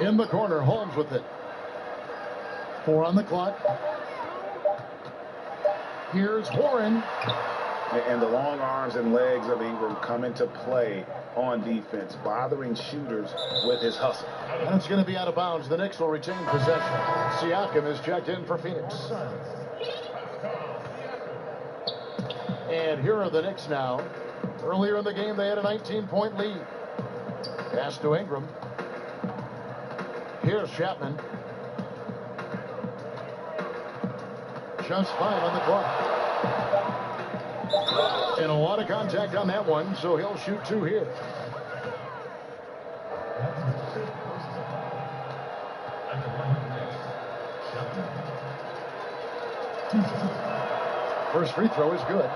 In the corner, Holmes with it. 4 on the clock. Here's Warren. And the long arms and legs of Ingram come into play on defense, bothering shooters with his hustle. That's going to be out of bounds. The Knicks will retain possession. Siakam is checked in for Phoenix. And here are the Knicks now. Earlier in the game, they had a 19-point lead. Pass to Ingram. Here's Chapman. Just 5 on the clock. And a lot of contact on that one, so he'll shoot 2 here. First free throw is good.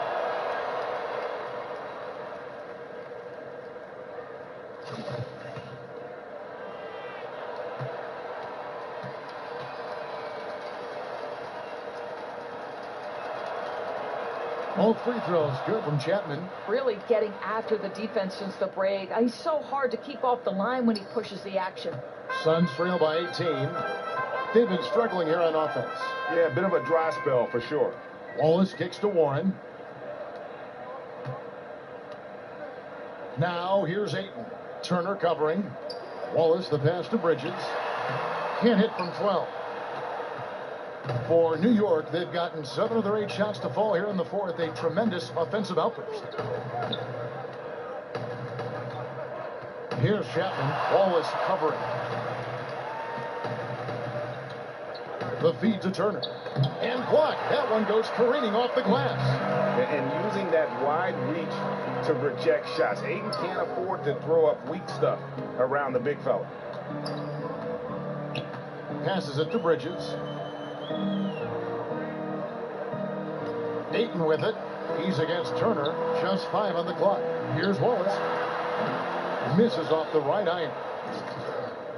All free throws good from Chapman. Really getting after the defense since the break. He's so hard to keep off the line when he pushes the action. Suns trail by 18. They've been struggling here on offense. Yeah, a bit of a dry spell for sure. Wallace kicks to Warren. Now here's Ayton. Turner covering. Wallace the pass to Bridges. Can't hit from 12. For New York, they've gotten 7 of their 8 shots to fall here in the fourth. A tremendous offensive outburst. Here's Chapman. Wallace covering. The feed to Turner. And blocked. That one goes careening off the glass. And using that wide reach to reject shots. Ayton can't afford to throw up weak stuff around the big fella. Passes it to Bridges. Ayton with it. He's against Turner. Just 5 on the clock. Here's Wallace. Misses off the right iron.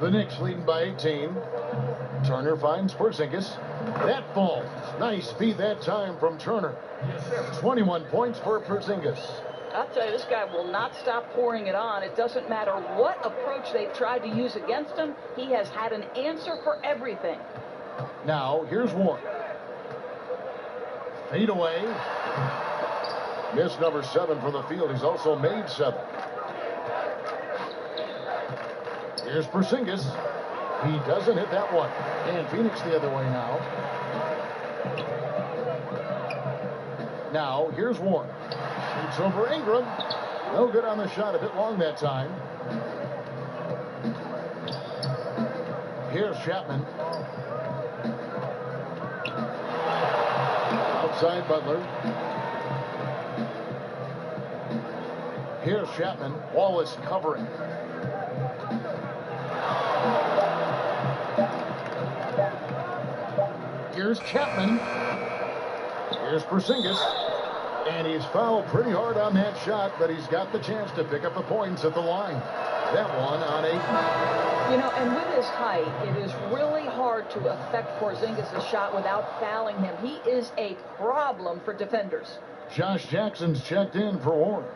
The Knicks leading by 18. Turner finds Porzingis. That falls. Nice feed that time from Turner. 21 points for Porzingis. I'll tell you, this guy will not stop pouring it on. It doesn't matter what approach they've tried to use against him. He has had an answer for everything. Now, here's Warren. Fade away. Miss number 7 from the field. He's also made 7. Here's Porzingis. He doesn't hit that one. And Phoenix the other way now. Now, here's Warren. Shoots over Ingram. No good on the shot, a bit long that time. Here's Chapman. Outside Butler. Here's Chapman. Wallace covering. Here's Chapman. Here's Porzingis. And he's fouled pretty hard on that shot, but he's got the chance to pick up the points at the line. That one on 8. You know, and with his height, it is really hard to affect Porzingis' shot without fouling him. He is a problem for defenders. Josh Jackson's checked in for Warren.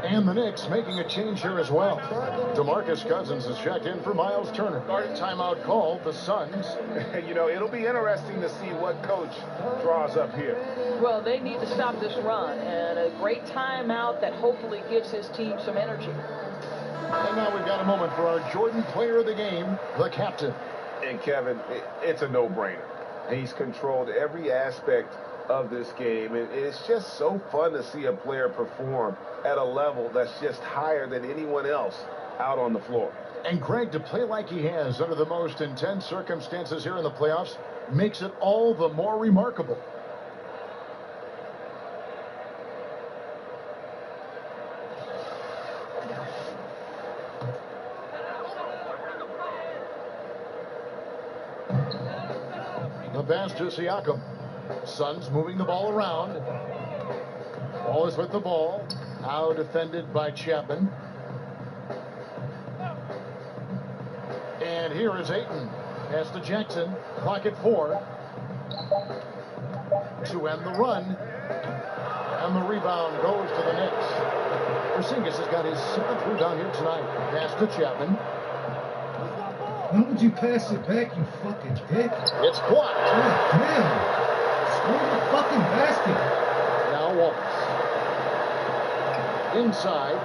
And the Knicks making a change here as well. DeMarcus Cousins is checked in for Miles Turner. Timeout called the Suns. You know, it'll be interesting to see what coach draws up here. Well, they need to stop this run, and a great timeout that hopefully gives his team some energy. And now we've got a moment for our Jordan player of the game, the captain. And Kevin, it's a no-brainer. He's controlled every aspect of this game, and it's just so fun to see a player perform at a level that's just higher than anyone else out on the floor. And Greg, to play like he has under the most intense circumstances here in the playoffs makes it all the more remarkable. The pass to Siakam. Suns moving the ball around. Wallace with the ball. Now defended by Chapman. And here is Ayton. Pass to Jackson. Clock at 4. To end the run. And the rebound goes to the Knicks. Porzingis has got his 7th rebound here tonight. Pass to Chapman. Why would you pass it back, you fucking dick? It's blocked. God damn. Score the fucking basket. Now Wallace. Inside.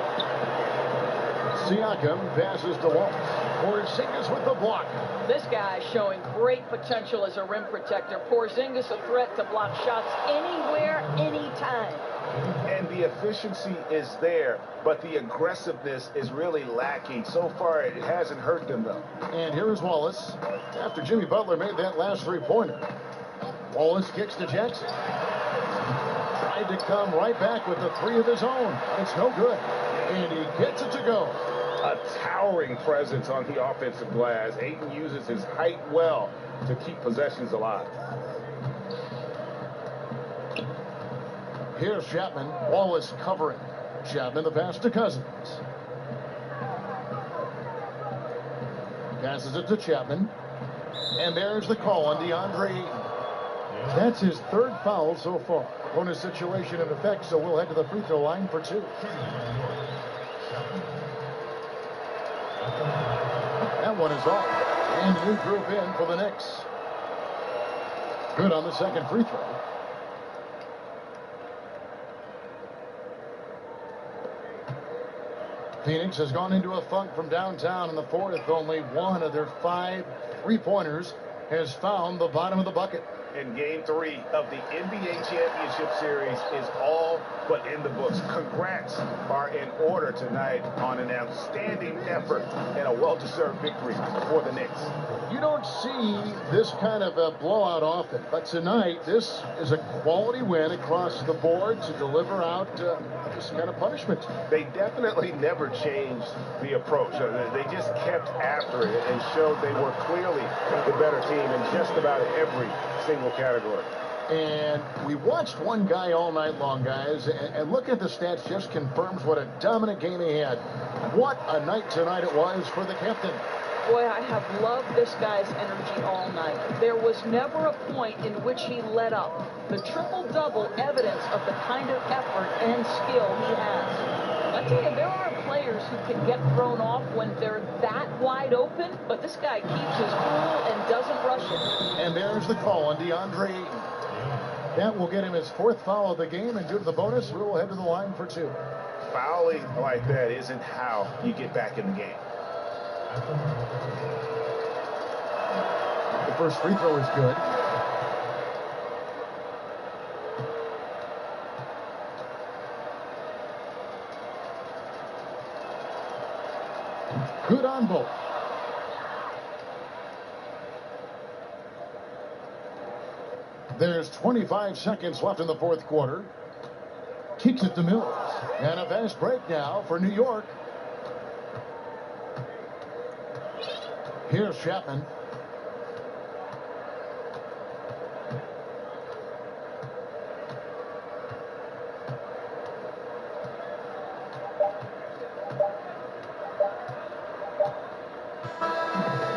Siakam passes to Wallace. Porzingis with the block. This guy is showing great potential as a rim protector. Porzingis a threat to block shots anywhere, anytime. And the efficiency is there, but the aggressiveness is really lacking. So far, it hasn't hurt them, though. And here is Wallace. After Jimmy Butler made that last three-pointer. Wallace kicks to Jackson. Tried to come right back with the 3 of his own. It's no good. And he gets it to go. A towering presence on the offensive glass. Ayton uses his height well to keep possessions alive. Here's Chapman. Wallace covering. Chapman the pass to Cousins. Passes it to Chapman. And there's the call on DeAndre Ayton. That's his 3rd foul so far. Bonus situation in effect, so we'll head to the free throw line for 2. That one is off. And new group in for the Knicks. Good on the 2nd free throw. Phoenix has gone into a funk from downtown in the 4th. Only one of their 5 three-pointers has found the bottom of the bucket. And Game 3 of the NBA Championship Series is all but in the books. Congrats are in order tonight on an outstanding effort and a well-deserved victory for the Knicks. You don't see this kind of a blowout often, but tonight this is a quality win across the board to deliver out this kind of punishment. They definitely never changed the approach. They just kept after it and showed they were clearly the better team in just about every single category. And we watched one guy all night long, guys, and look at the stats, just confirms what a dominant game he had. What a night tonight it was for the captain. Boy, I have loved this guy's energy all night. There was never a point in which he let up. The triple-double evidence of the kind of effort and skill he has. I tell you, there are players who can get thrown off when they're that wide open, but this guy keeps his cool and doesn't rush it. And there's the call on DeAndre Ayton. That will get him his 4th foul of the game, and due to the bonus, we will head to the line for 2. Fouling like that isn't how you get back in the game. The first free throw is good. There's 25 seconds left in the fourth quarter. Kicks it to Mills. And a fast break now for New York. Here's Chapman.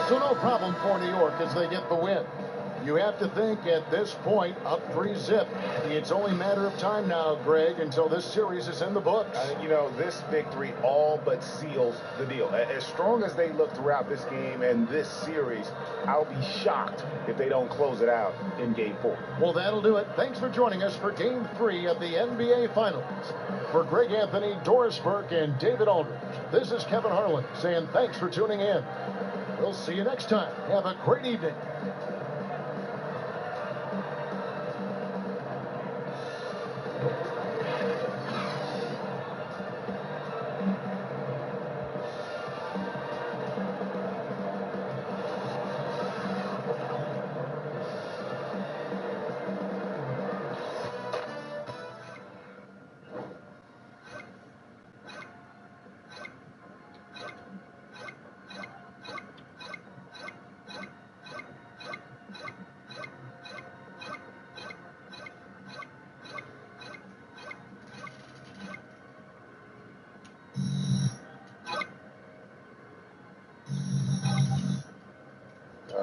So no problem for New York as they get the win. You have to think at this point, up 3-zip. It's only a matter of time now, Greg, until this series is in the books. You know, this victory all but seals the deal. As strong as they look throughout this game and this series, I'll be shocked if they don't close it out in Game 4. Well, that'll do it. Thanks for joining us for Game 3 of the NBA Finals. For Greg Anthony, Doris Burke, and David Aldridge, this is Kevin Harlan saying thanks for tuning in. We'll see you next time. Have a great evening.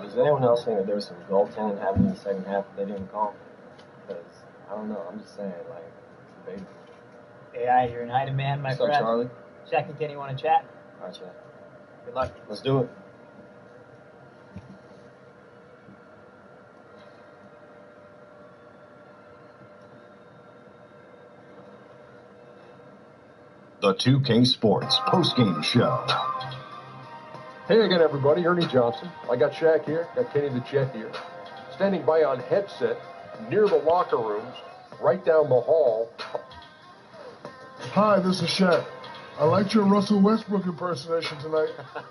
Does anyone else think that there was some goaltending happening in the second half that they didn't call? Because, I don't know, I'm just saying, like, it's debatable. AI, you're an item man, my What's friend. up, Charlie? Jack and Kenny want to chat? All right, Chad. Good luck. Let's do it. The 2K Sports postgame show. Hey again, everybody. Ernie Johnson. I got Shaq here. Got Kenny the Jet here. Standing by on headset near the locker rooms, right down the hall. Hi, this is Shaq. I liked your Russell Westbrook impersonation tonight.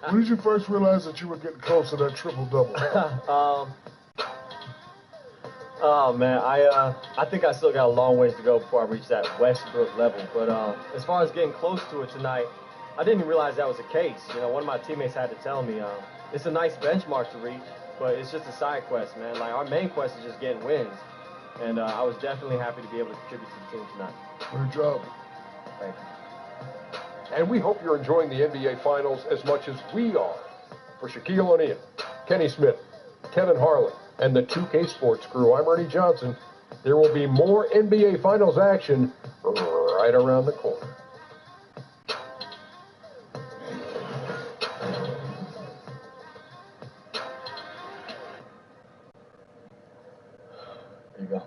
When did you first realize that you were getting close to that triple-double? Oh, man, I think I still got a long ways to go before I reach that Westbrook level. But as far as getting close to it tonight, I didn't realize that was the case. You know, one of my teammates had to tell me, it's a nice benchmark to reach, but it's just a side quest, man. Like, our main quest is just getting wins. And I was definitely happy to be able to contribute to the team tonight. Great job. Thank you. And we hope you're enjoying the NBA Finals as much as we are. For Shaquille O'Neal, Kenny Smith, Kevin Harlan, and the 2K Sports crew, I'm Ernie Johnson. There will be more NBA Finals action right around the corner. There you go.